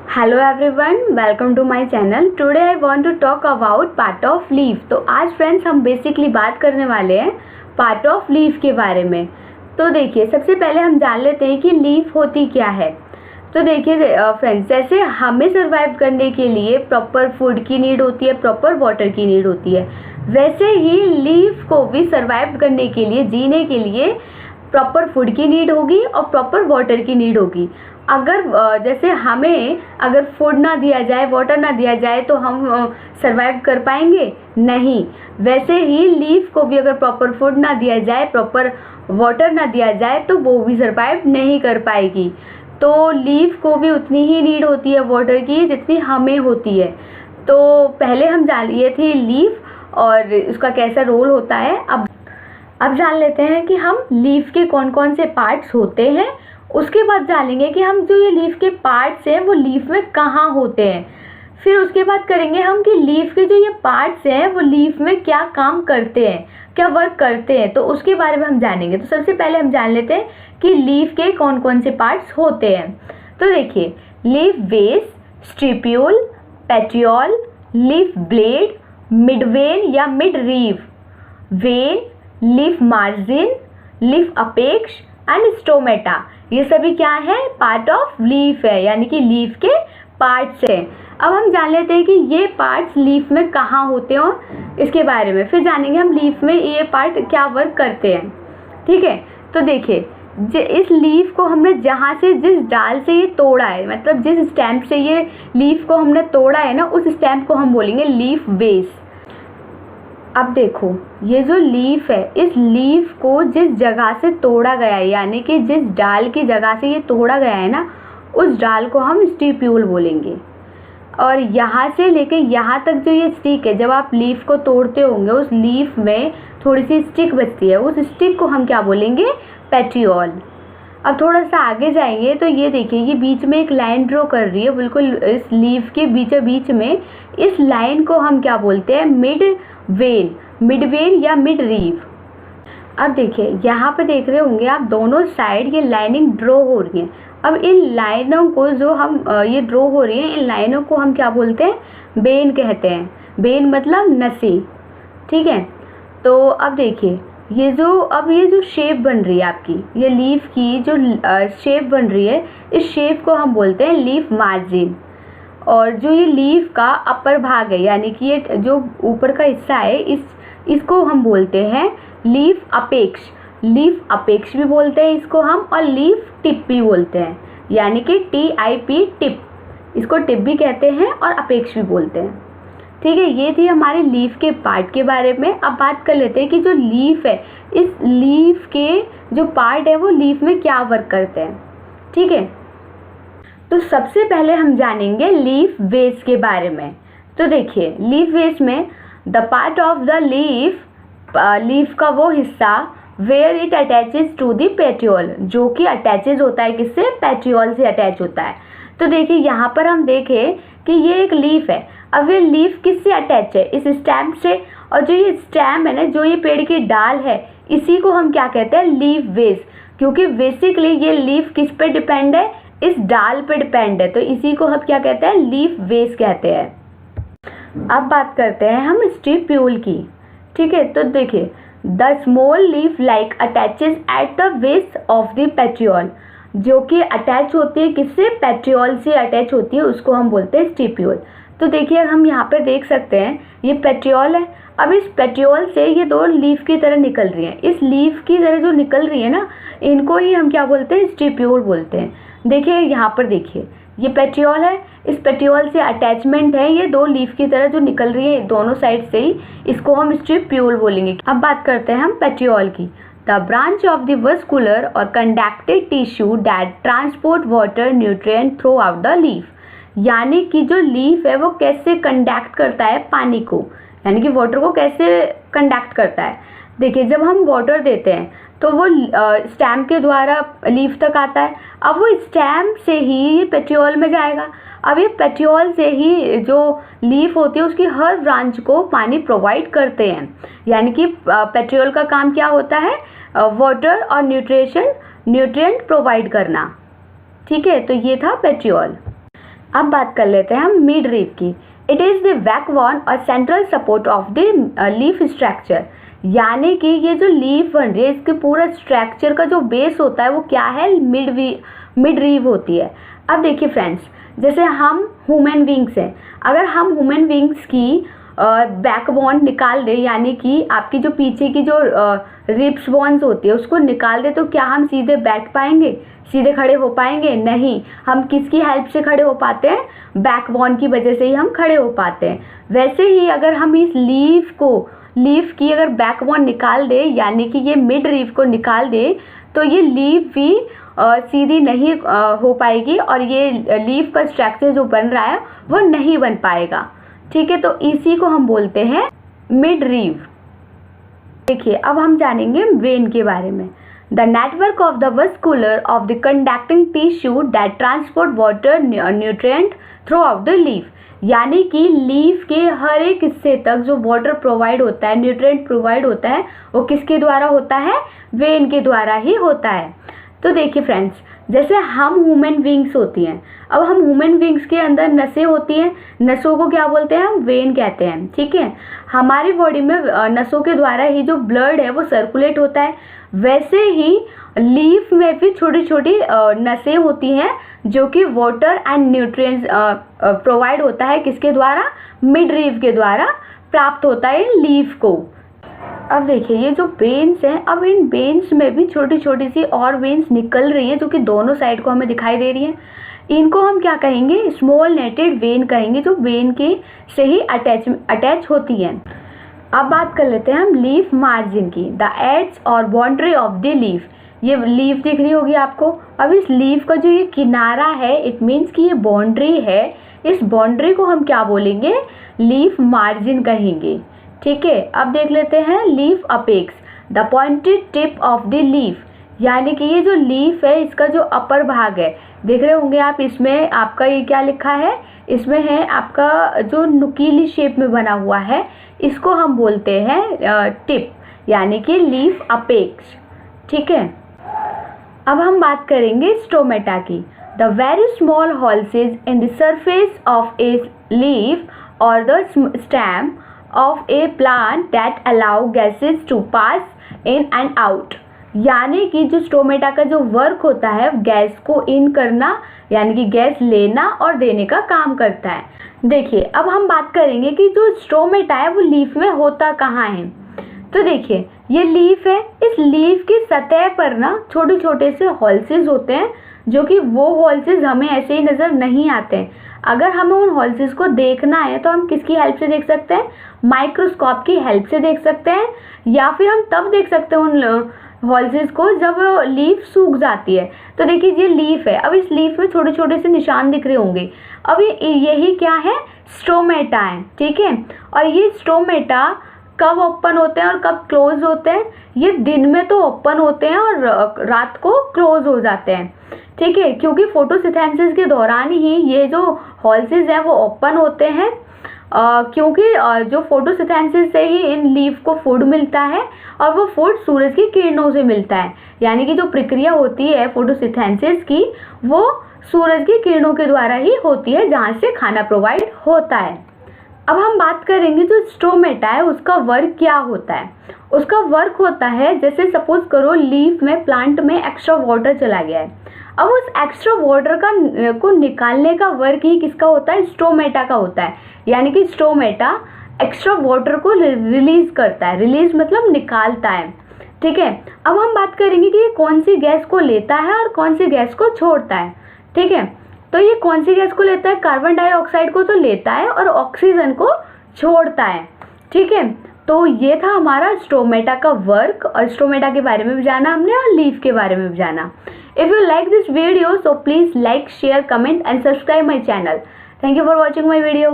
Hello everyone, welcome to my channel. Today I want to talk about part of leaf. तो आज friends हम basically बात करने वाले हैं पार्ट ऑफ लीफ के बारे में। तो देखिए, सबसे पहले हम जान लेते हैं कि लीफ होती क्या है। तो देखिए फ्रेंड्स, जैसे हमें सर्वाइव करने के लिए प्रॉपर फूड की नीड होती है, प्रॉपर वाटर की नीड होती है, वैसे ही लीफ को भी सर्वाइव करने के लिए, जीने के लिए प्रॉपर फूड की नीड होगी और प्रॉपर वाटर की नीड होगी। अगर जैसे हमें अगर फूड ना दिया जाए, वाटर ना दिया जाए, तो हम सर्वाइव कर पाएंगे? नहीं। वैसे ही लीफ को भी अगर प्रॉपर फूड ना दिया जाए, प्रॉपर वाटर ना दिया जाए, तो वो भी सर्वाइव नहीं कर पाएगी। तो लीफ को भी उतनी ही नीड होती है वाटर की जितनी हमें होती है। तो पहले हम जान लिए थे लीफ और उसका कैसा रोल होता है। अब जान लेते हैं कि हम लीफ के कौन कौन से पार्ट्स होते हैं। उसके बाद जानेंगे कि हम जो ये लीफ के पार्ट्स हैं वो लीफ में कहाँ होते हैं। फिर उसके बाद करेंगे हम कि लीफ के जो ये पार्ट्स हैं वो लीफ में क्या काम करते हैं, क्या वर्क करते हैं, तो उसके बारे में हम जानेंगे। तो सबसे पहले हम जान लेते हैं कि लीफ के कौन कौन से पार्ट्स होते हैं। तो देखिए, leaf base, stipule, petiole, leaf blade, mid vein या midrib, vein, leaf margin, leaf apex and stomata, ये सभी क्या है? पार्ट ऑफ लीफ है, यानी कि लीफ के पार्ट्स हैं। अब हम जान लेते हैं कि ये पार्ट्स लीफ में कहाँ होते हैं इसके बारे में। फिर जानेंगे हम लीफ में ये पार्ट क्या वर्क करते हैं। ठीक है, तो देखिए, इस लीफ को हमने जहाँ से, जिस डाल से ये तोड़ा है, मतलब जिस स्टेम से ये लीफ को हमने तोड़ा है ना, उस स्टेम को हम बोलेंगे लीफ बेस। अब देखो, ये जो लीफ है, इस लीफ को जिस जगह से तोड़ा गया है, यानी कि जिस डाल की जगह से ये तोड़ा गया है ना, उस डाल को हम स्टिप्यूल बोलेंगे। और यहाँ से लेके यहाँ तक जो ये स्टिक है, जब आप लीफ को तोड़ते होंगे, उस लीफ में थोड़ी सी स्टिक बचती है, उस स्टिक को हम क्या बोलेंगे? पेटियोल। अब थोड़ा सा आगे जाएंगे तो ये देखिए, ये बीच में एक लाइन ड्रॉ कर रही है, बिल्कुल इस लीफ के बीचों बीच में। इस लाइन को हम क्या बोलते हैं? मिड वेन या मिड रीव। अब देखिए, यहाँ पे देख रहे होंगे आप, दोनों साइड ये लाइनिंग ड्रॉ हो रही है। अब इन लाइनों को जो हम ये ड्रॉ हो रही है, इन लाइनों को हम क्या बोलते हैं? वेन कहते हैं। वेन मतलब नसी। ठीक है, तो अब देखिए, ये जो शेप बन रही है आपकी, ये लीफ की जो शेप बन रही है, इस शेप को हम बोलते हैं लीफ मार्जिन। और जो ये लीफ का अपर भाग है, यानी कि ये जो ऊपर का हिस्सा है, इसको हम बोलते हैं लीफ अपेक्स। लीफ अपेक्स भी बोलते हैं इसको हम, और लीफ टिप भी बोलते हैं, यानी कि TIP, टिप। इसको टिप भी कहते हैं और अपेक्स भी बोलते हैं। ठीक है, ये थी हमारे लीफ के पार्ट के बारे में। अब बात कर लेते हैं कि जो लीफ है, इस लीफ के जो पार्ट है वो लीफ में क्या वर्क करते हैं। ठीक है, तो सबसे पहले हम जानेंगे लीफ वेस के बारे में। तो देखिए, लीफ वेस में the part of the leaf का वो हिस्सा where it attaches to the petiole, जो कि अटैचेज होता है किससे? पेटियोल से अटैच होता है। तो देखिए, यहाँ पर हम देखें कि ये एक लीफ है। अब ये लीफ किससे अटैच है? इस स्टेम से। और जो ये स्टेम है ना, जो ये पेड़ की डाल है, इसी को हम क्या कहते हैं? लीफ वेस। क्योंकि बेसिकली ये लीफ किस पे डिपेंड है? इस डाल पे डिपेंड है, तो इसी को हम क्या कहते हैं? लीफ वेस कहते हैं। अब बात करते हैं हम स्टिप्यूल की। ठीक है, तो देखिए, the small leaf like attaches at the base of the petiole, जो कि अटैच होती है किससे? पेटियोल से अटैच होती है, उसको हम बोलते हैं स्टिप्यूल। तो देखिए, हम यहाँ पे देख सकते हैं, ये पेटियोल है। अब इस पेटियोल से ये दो लीफ की तरह निकल रही हैं। इस लीफ की तरह जो निकल रही है ना, इनको ही हम क्या बोलते हैं? स्टिप्यूल बोलते हैं। देखिए, यहाँ पर देखिए, ये पेटियोल है, इस पेटियोल से अटैचमेंट है, ये दो लीफ की तरह जो निकल रही है दोनों साइड से ही, इसको हम स्टिप्यूल बोलेंगे। अब बात करते हैं हम पेटियोल की। The branch of the vascular और conducted tissue that transport water nutrient throughout the leaf, यानी कि जो लीफ है वो कैसे कंडक्ट करता है पानी को, यानी कि वाटर को कैसे कंडक्ट करता है। देखिए, जब हम वाटर देते हैं तो वो स्टेम के द्वारा लीफ तक आता है। अब वो स्टेम से ही ये पेटियोल में जाएगा। अब ये पेटियोल से ही जो लीफ होती है उसकी हर ब्रांच को पानी प्रोवाइड करते हैं, यानी कि पेटियोल का काम क्या होता है? वाटर और न्यूट्रिएंट प्रोवाइड करना। ठीक है, तो ये था पेटियोल। अब बात कर लेते हैं हम मिड रीफ की। इट इज़ द बैकबोन और central support of the leaf structure, यानी कि ये जो लीफ बन रही है इसके पूरा स्ट्रक्चर का जो बेस होता है वो क्या है, मिड रीफ होती है। अब देखिए फ्रेंड्स, जैसे हम ह्यूमन बींग्स हैं, अगर हम ह्यूमन बींग्स की बैकबोन निकाल दे, यानी कि आपकी जो पीछे की जो रिब्स बोन्स होती है उसको निकाल दे, तो क्या हम सीधे बैठ पाएंगे, सीधे खड़े हो पाएंगे? नहीं। हम किसकी हेल्प से खड़े हो पाते हैं? बैकबोन की वजह से ही हम खड़े हो पाते हैं। वैसे ही अगर हम इस लीफ की अगर बैकबोन निकाल दे, यानी कि ये मिड रीफ को निकाल दे, तो ये लीफ भी सीधी नहीं हो पाएगी और ये लीफ का स्ट्रक्चर जो बन रहा है वो नहीं बन पाएगा। ठीक है, तो इसी को हम बोलते हैं मिड रीफ। देखिए, अब हम जानेंगे वेन के बारे में। The network of the vascular of the conducting tissue that transport water nutrient throughout the leaf, यानी कि लीफ के हर एक हिस्से तक जो वाटर प्रोवाइड होता है, न्यूट्रिएंट प्रोवाइड होता है, वो किसके द्वारा होता है? वेन के द्वारा ही होता है। तो देखिए फ्रेंड्स, जैसे हम ह्यूमन बींग्स होती हैं, अब हम ह्यूमन बींग्स के अंदर नसें होती हैं, नसों को क्या बोलते हैं? हम वेन कहते हैं। ठीक है, हमारी बॉडी में नसों के द्वारा ही जो ब्लड है वो सर्कुलेट होता है। वैसे ही लीफ में भी छोटी छोटी नसें होती हैं जो कि वाटर एंड न्यूट्रिएंट्स प्रोवाइड होता है, किसके द्वारा? मिड रीफ के द्वारा प्राप्त होता है लीफ को। अब देखिए, ये जो वेन्स हैं, अब इन वेन्स में भी छोटी छोटी सी और वेन्स निकल रही हैं जो कि दोनों साइड को हमें दिखाई दे रही हैं। इनको हम क्या कहेंगे? स्मॉल नेटेड वेन कहेंगे, जो वेन के से ही अटैच होती हैं। अब बात कर लेते हैं हम लीफ मार्जिन की। द एड्स और बाउंड्री ऑफ द लीफ, ये लीफ दिख रही होगी आपको। अब इस लीफ का जो ये किनारा है, इट मीन्स कि ये बाउंड्री है, इस बाउंड्री को हम क्या बोलेंगे? लीफ मार्जिन कहेंगे। ठीक है, अब देख लेते हैं leaf apex, the pointed tip of the leaf, यानी कि ये जो लीफ है इसका जो अपर भाग है, देख रहे होंगे आप, इसमें आपका ये क्या लिखा है? इसमें है आपका जो नुकीली शेप में बना हुआ है, इसको हम बोलते हैं टिप, यानी कि लीफ अपेक्स। ठीक है, अब हम बात करेंगे स्टोमेटा की। The very small holes in the surface of a leaf और the stem of a plant that allow gases to pass in and out, यानी कि जो स्टोमेटा का जो वर्क होता है गैस को इन करना, यानी कि गैस लेना और देने का काम करता है। देखिए, अब हम बात करेंगे कि जो स्टोमेटा है वो लीफ में होता कहाँ है। तो देखिए, ये लीफ है, इस लीफ की सतह पर ना छोटे छोटे से हॉल्सेज होते हैं, जो कि वो हॉल्सेज हमें ऐसे ही नज़र नहीं आते हैं। अगर हमें उन हॉल्सेज को देखना है तो हम किसकी हेल्प से देख सकते हैं? माइक्रोस्कोप की हेल्प से देख सकते हैं, या फिर हम तब देख सकते हैं उन हॉल्सेज को जब लीफ सूख जाती है। तो देखिए, ये लीफ है, अब इस लीफ में छोटे छोटे से निशान दिख रहे होंगे। अब यही क्या है? स्टोमेटा है। ठीक है, और ये स्टोमेटा कब ओपन होते हैं और कब क्लोज होते हैं? ये दिन में तो ओपन होते हैं और रात को क्लोज हो जाते हैं। ठीक है, क्योंकि फोटोसिंथेसिस के दौरान ही ये जो हॉल्सेज हैं वो ओपन होते हैं, क्योंकि जो फोटोसिंथेसिस से ही इन लीफ को फूड मिलता है और वो फूड सूरज की किरणों से मिलता है, यानी कि जो प्रक्रिया होती है फोटोसिंथेसिस की वो सूरज की किरणों के द्वारा ही होती है, जहाँ से खाना प्रोवाइड होता है। अब हम बात करेंगे जो स्टोमेटा है उसका वर्क क्या होता है। उसका वर्क होता है, जैसे सपोज करो लीफ में, प्लांट में एक्स्ट्रा वाटर चला गया है, अब उस एक्स्ट्रा वाटर को निकालने का वर्क ही किसका होता है? स्टोमेटा का होता है, यानी कि स्टोमेटा एक्स्ट्रा वाटर को रिलीज करता है। रिलीज मतलब निकालता है। ठीक है, अब हम बात करेंगे कि ये कौन सी गैस को लेता है और कौन सी गैस को छोड़ता है। ठीक है, तो ये कौन सी गैस को लेता है? कार्बन डाइऑक्साइड को तो लेता है और ऑक्सीजन को छोड़ता है। ठीक है, तो ये था हमारा स्टोमेटा का वर्क, और स्टोमेटा के बारे में भी जाना हमने और लीफ के बारे में भी जाना। If you like this video, so please like, share, comment and subscribe my channel. Thank you for watching my video.